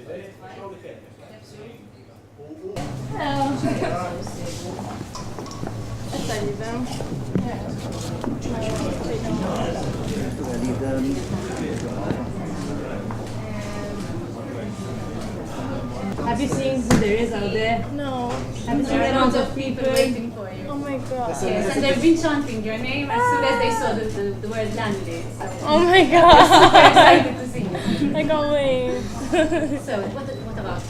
Let's leave them. Have you seen who there is out there? No. Have you seen the amount of people waiting for you? Oh my god. Yes, and they've been chanting your name as soon as they saw the word landed. So Oh my super god. excited to see you. I can't wait. So, what about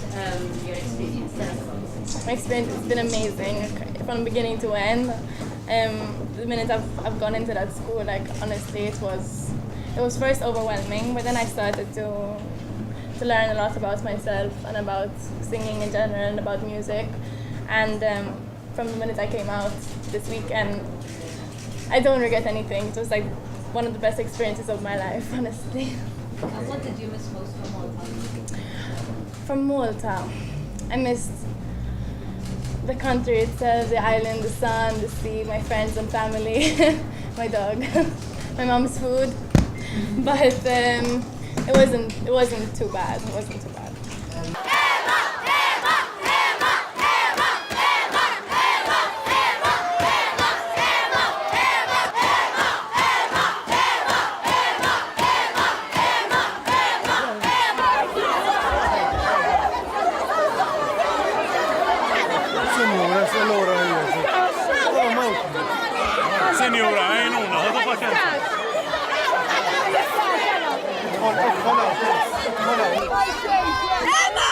your experience? Tell us about it. My experience has been amazing from beginning to end. The minute I've gone into that school, like honestly, it was first overwhelming, but then I started to learn a lot about myself and about singing in general and about music. And from the minute I came out this weekend, I don't regret anything. It was like one of the best experiences of my life, honestly. What did you miss most from Malta? From Malta, I missed the country itself, the island, the sun, the sea, my friends and family, my dog, my mom's food. But it wasn't too bad. It wasn't too bad. Signora, عينونا هذا مكان. Emma!